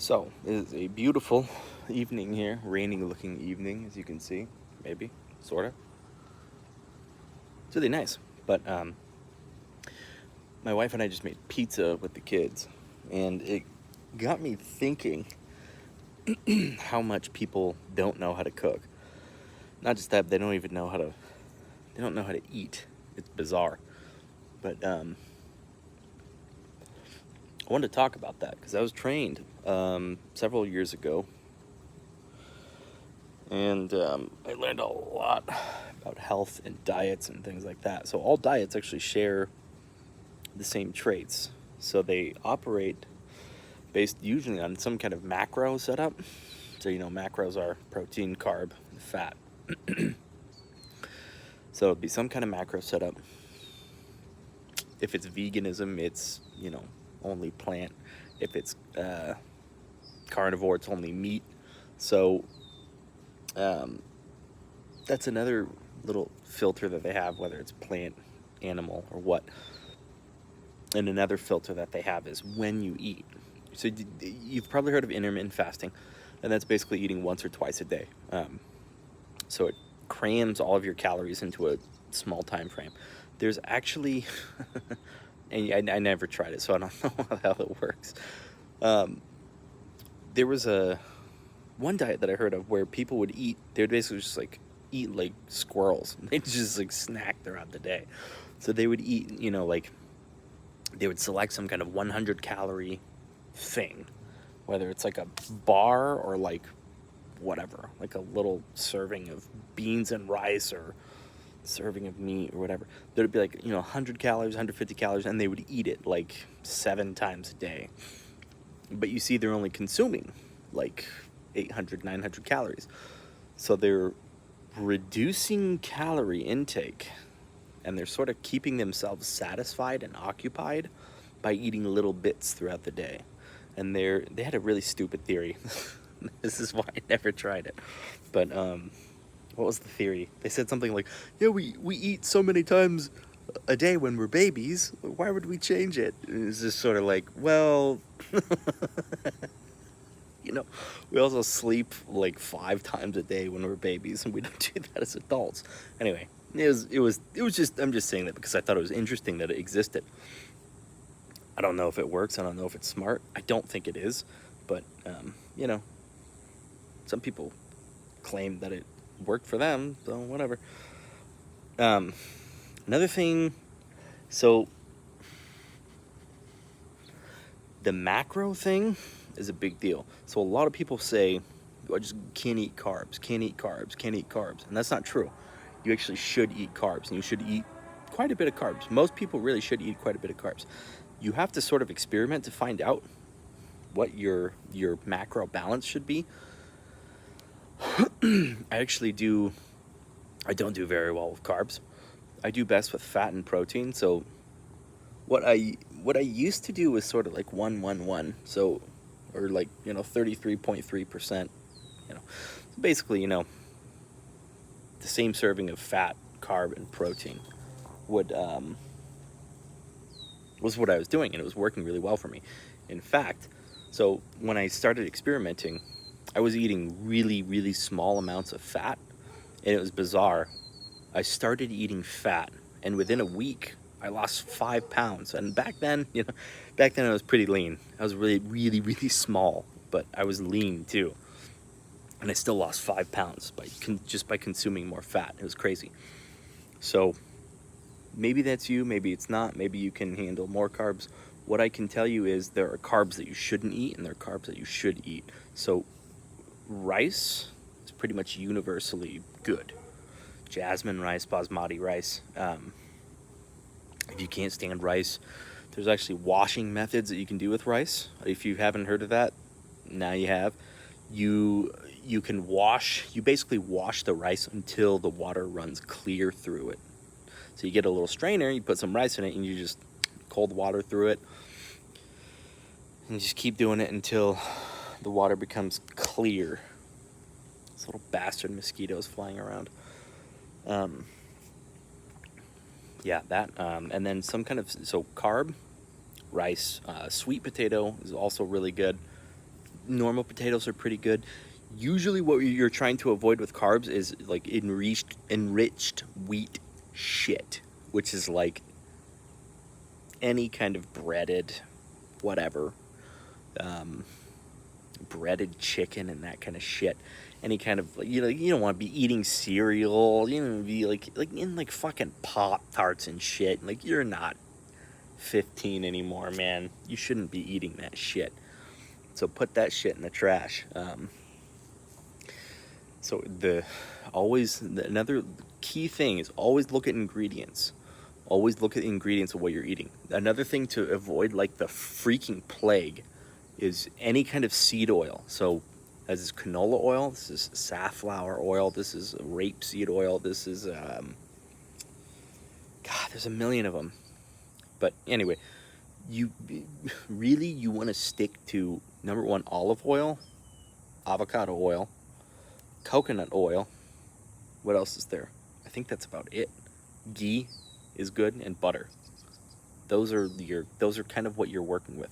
So, it is a beautiful evening here, rainy looking evening, as you can see, maybe, sort of. It's really nice. But my wife and I just made pizza with the kids, and it got me thinking how much people don't know how to cook. Not just that, they don't know how to eat. It's bizarre. But I wanted to talk about that because I was trained several years ago, and I learned a lot about health and diets and things like that. So all diets actually share the same traits. So they operate based usually on some kind of macro setup. So macros are protein, carb, and fat. So it'll be some kind of macro setup. If it's veganism, it's only plant. If it's carnivore, it's only meat. So that's another little filter that they have, whether it's plant, animal, or what. And another filter that they have is when you eat. So you've probably heard of intermittent fasting, and that's basically eating once or twice a day. So it crams all of your calories into a small time frame. There's actually, and I never tried it, so I don't know how it works. There was one diet that I heard of where people would eat. They would basically just eat like squirrels. They'd just snack throughout the day. So they would eat, they would select some kind of 100 calorie thing, whether it's like a bar or like whatever, like a little serving of beans and rice or serving of meat or whatever. There'd be 100 calories, 150 calories, and they would eat it like 7 times a day. But you see, they're only consuming like 800, 900 calories. So they're reducing calorie intake, and they're sort of keeping themselves satisfied and occupied by eating little bits throughout the day. And they had a really stupid theory. This is why I never tried it. But what was the theory? They said something like, yeah, we eat so many times a day when we're babies. Why would we change it? And it's just sort of like, well, we also sleep like 5 times a day when we're babies, and we don't do that as adults. Anyway, it was just, I'm just saying that because I thought it was interesting that it existed. I don't know if it works. I don't know if it's smart. I don't think it is, but some people claim that it worked for them, so whatever. Another thing, so the macro thing is a big deal. So a lot of people say, I just can't eat carbs, can't eat carbs, can't eat carbs. And that's not true. You actually should eat carbs, and you should eat quite a bit of carbs. Most people really should eat quite a bit of carbs. You have to sort of experiment to find out what your macro balance should be. I don't do very well with carbs. I do best with fat and protein. So what I used to do was sort of like 1-1-1. So, or 33.3%, basically, the same serving of fat, carb, and protein was what I was doing, and it was working really well for me. In fact, so when I started experimenting, I was eating really, really small amounts of fat, and it was bizarre. I started eating fat, and within a week, I lost 5 pounds. And back then I was pretty lean. I was really, really, really small, but I was lean too. And I still lost 5 pounds just by consuming more fat. It was crazy. So maybe that's you, maybe it's not. Maybe you can handle more carbs. What I can tell you is there are carbs that you shouldn't eat, and there are carbs that you should eat. So rice is pretty much universally good. Jasmine rice, basmati rice. If you can't stand rice, there's actually washing methods that you can do with rice. If you haven't heard of that, now you have. You basically wash the rice until the water runs clear through it. So you get a little strainer, you put some rice in it, and you just cold water through it. And you just keep doing it until the water becomes clear. This little bastard mosquitoes flying around. And then some carb, rice, sweet potato is also really good. normal potatoes are pretty good. Usually what you're trying to avoid with carbs is like enriched wheat shit, which is like any kind of breaded whatever, breaded chicken and that kind of shit. Any kind of, you don't want to be eating cereal, be like in like fucking Pop-Tarts and shit. Like, you're not 15 anymore, man. You shouldn't be eating that shit. So put that shit in the trash. So another key thing is always look at ingredients. Always look at the ingredients of what you're eating. Another thing to avoid, like the freaking plague, is any kind of seed oil. So this is canola oil, this is safflower oil, this is rapeseed oil, this is, God, there's a million of them. But anyway, you want to stick to, number one, olive oil, avocado oil, coconut oil. What else is there? I think that's about it. Ghee is good, and butter. Those are kind of what you're working with.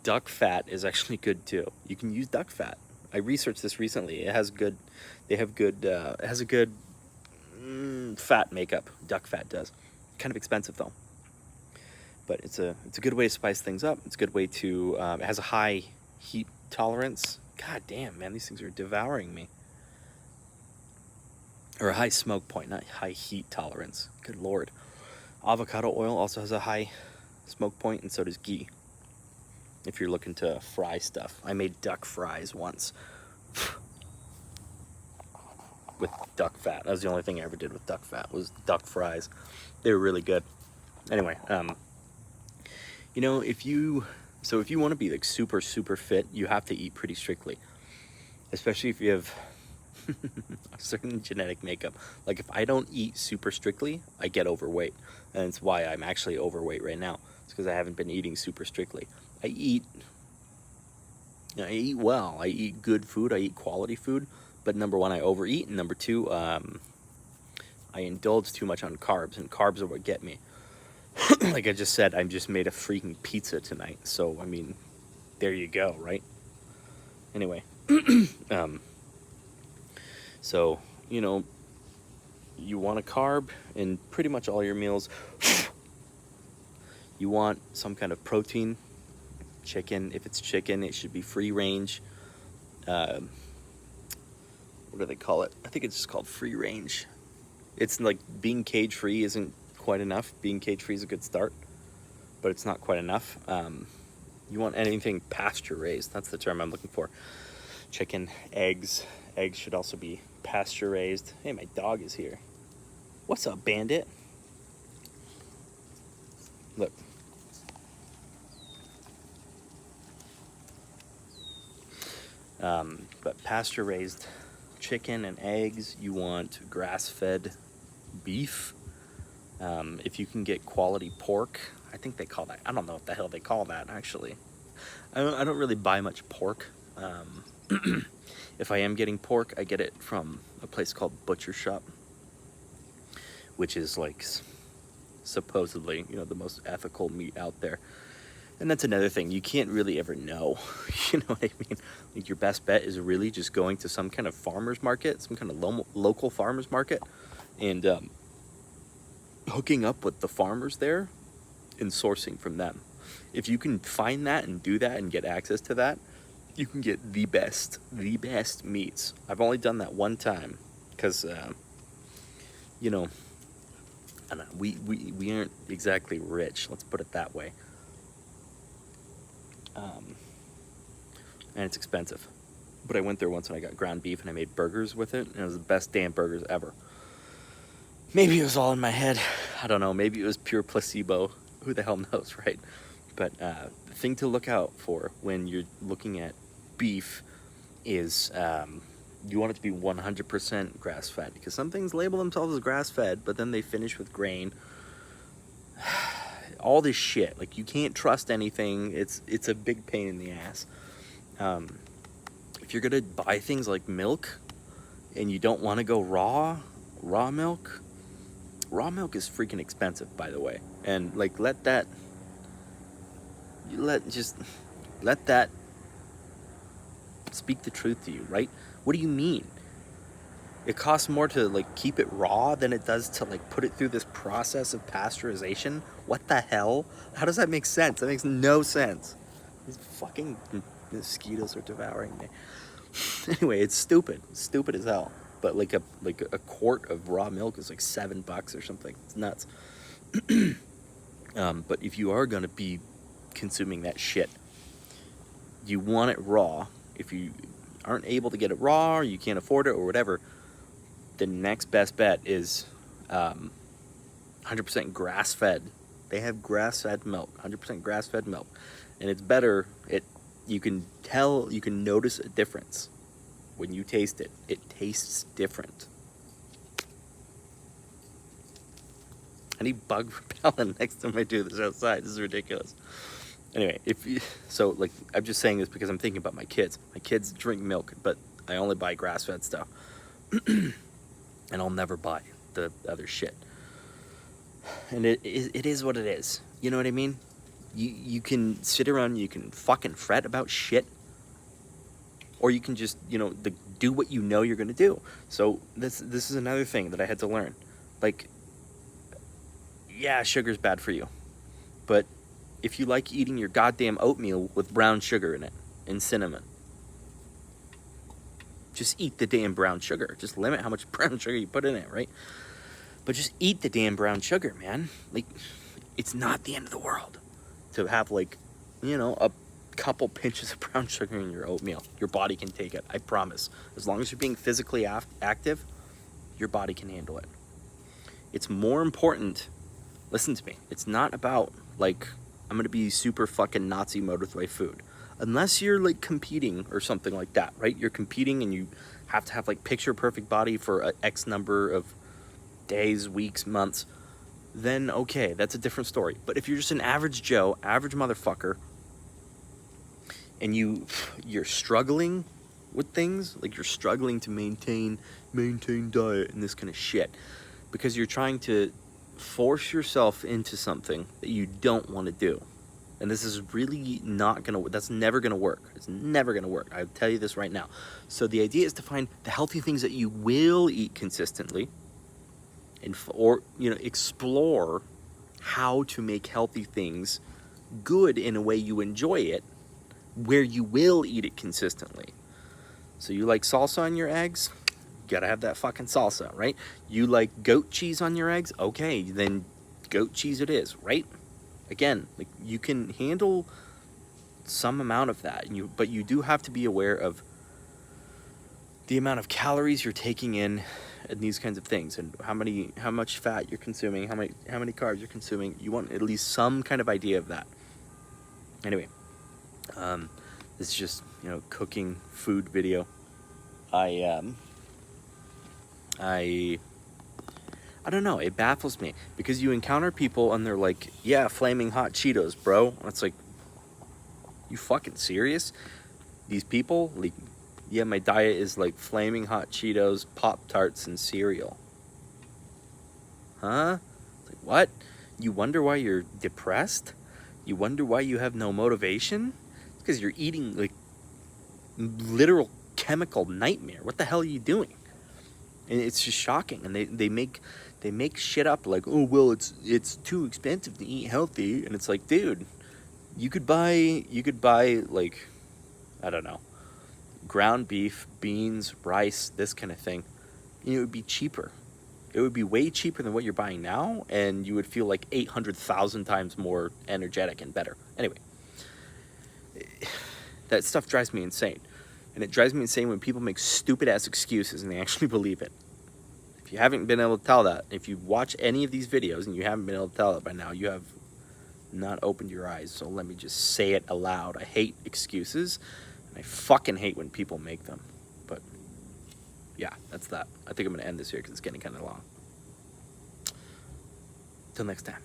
Duck fat is actually good too. You can use duck fat. I researched this recently. It has good fat makeup. Duck fat does. Kind of expensive though. But it's a good way to spice things up. It's a good way to, it has a high heat tolerance. God damn, man, these things are devouring me. Or a high smoke point, not high heat tolerance. Good Lord. Avocado oil also has a high smoke point, and so does ghee. If you're looking to fry stuff. I made duck fries once with duck fat. That was the only thing I ever did with duck fat, was duck fries. They were really good. Anyway, if you want to be like super, super fit, you have to eat pretty strictly. Especially if you have a certain genetic makeup. Like, if I don't eat super strictly, I get overweight. And it's why I'm actually overweight right now. It's because I haven't been eating super strictly. I eat well. I eat good food. I eat quality food. But number one, I overeat. And number two, I indulge too much on carbs. And carbs are what get me. Like I just said, I just made a freaking pizza tonight. So, I mean, there you go, right? Anyway. So, you want a carb in pretty much all your meals. You want some kind of protein. Chicken. If it's chicken, it should be free range. What do they call it? I think it's just called free range. It's like being cage free isn't quite enough. Being cage free is a good start, but it's not quite enough. You want anything pasture raised. That's the term I'm looking for. Chicken, eggs. Eggs should also be pasture raised. Hey, my dog is here. What's up, Bandit? Look. But pasture-raised chicken and eggs. You want grass-fed beef. If you can get quality pork, I think they call that. I don't know what the hell they call that, actually. I don't really buy much pork. If I am getting pork, I get it from a place called Butcher Shop, which is like supposedly, the most ethical meat out there. And that's another thing. You can't really ever know. You know what I mean? Like, your best bet is really just going to some kind of farmer's market, some kind of local farmer's market, and hooking up with the farmers there and sourcing from them. If you can find that and do that and get access to that, you can get the best meats. I've only done that one time because, I don't know, we aren't exactly rich. Let's put it that way. And it's expensive. But I went there once and I got ground beef and I made burgers with it, and it was the best damn burgers ever. Maybe it was all in my head. I don't know. Maybe it was pure placebo. Who the hell knows, right? But the thing to look out for when you're looking at beef is you want it to be 100% grass-fed, because some things label themselves as grass-fed, but then they finish with grain. All this shit. Like, you can't trust anything. It's a big pain in the ass. If you're gonna buy things like milk and you don't want to go raw milk is freaking expensive, by the way. And like, let that speak the truth to you, right? What do you mean? It costs more to like keep it raw than it does to like put it through this process of pasteurization. What the hell? How does that make sense? That makes no sense. These fucking mosquitoes are devouring me. Anyway, it's stupid. It's stupid as hell. But like a quart of raw milk is like $7 or something. It's nuts. But if you are gonna be consuming that shit, you want it raw. If you aren't able to get it raw, or you can't afford it, or whatever, the next best bet is 100% grass-fed. They have grass-fed milk, 100% grass-fed milk, and it's better. You can notice a difference when you taste it. It tastes different. I need bug repellent next time I do this outside. This is ridiculous. Anyway, I'm just saying this because I'm thinking about my kids. My kids drink milk, but I only buy grass-fed stuff. And I'll never buy the other shit. And it is what it is. You know what I mean? You can sit around, you can fucking fret about shit, or you can just, do what you know you're gonna do. So this is another thing that I had to learn. Like, yeah, sugar's bad for you, but if you like eating your goddamn oatmeal with brown sugar in it and cinnamon, just eat the damn brown sugar. Just limit how much brown sugar you put in it, right? But just eat the damn brown sugar, man. Like, it's not the end of the world to have, like, a couple pinches of brown sugar in your oatmeal. Your body can take it, I promise. As long as you're being physically active, your body can handle it. It's more important, listen to me, it's not about, like, I'm gonna be super fucking Nazi mode with my food. Unless you're like competing or something like that, right? You're competing and you have to have like picture perfect body for a X number of days, weeks, months, then okay, that's a different story. But if you're just an average Joe, average motherfucker, and you're struggling with things, like you're struggling to maintain diet and this kind of shit, because you're trying to force yourself into something that you don't want to do. And this is really that's never gonna work. It's never gonna work. I'll tell you this right now. So the idea is to find the healthy things that you will eat consistently, or explore how to make healthy things good in a way you enjoy it, where you will eat it consistently. So you like salsa on your eggs? You gotta have that fucking salsa, right? You like goat cheese on your eggs? Okay, then goat cheese it is, right? Again, like, you can handle some amount of that, but you do have to be aware of the amount of calories you're taking in and these kinds of things, and how much fat you're consuming, how many carbs you're consuming. You want at least some kind of idea of that. Anyway, this is just cooking food video. I don't know, it baffles me, because you encounter people and they're like, yeah, flaming hot Cheetos, bro. And it's like, you fucking serious? These people, like, yeah, my diet is like flaming hot Cheetos, Pop-Tarts, and cereal. Huh? It's like, what? You wonder why you're depressed? You wonder why you have no motivation? It's because you're eating, like, literal chemical nightmare. What the hell are you doing? And it's just shocking. And they make shit up like, oh, well, it's too expensive to eat healthy. And it's like, dude, you could buy like, I don't know, ground beef, beans, rice, this kind of thing. It would be cheaper. It would be way cheaper than what you're buying now, and you would feel like 800,000 times more energetic and better. Anyway, that stuff drives me insane. And it drives me insane when people make stupid-ass excuses and they actually believe it. If you haven't been able to tell that, if you watch any of these videos and you haven't been able to tell it by now, you have not opened your eyes. So let me just say it aloud. I hate excuses, and I fucking hate when people make them. But yeah, that's that. I think I'm going to end this here because it's getting kind of long. Till next time.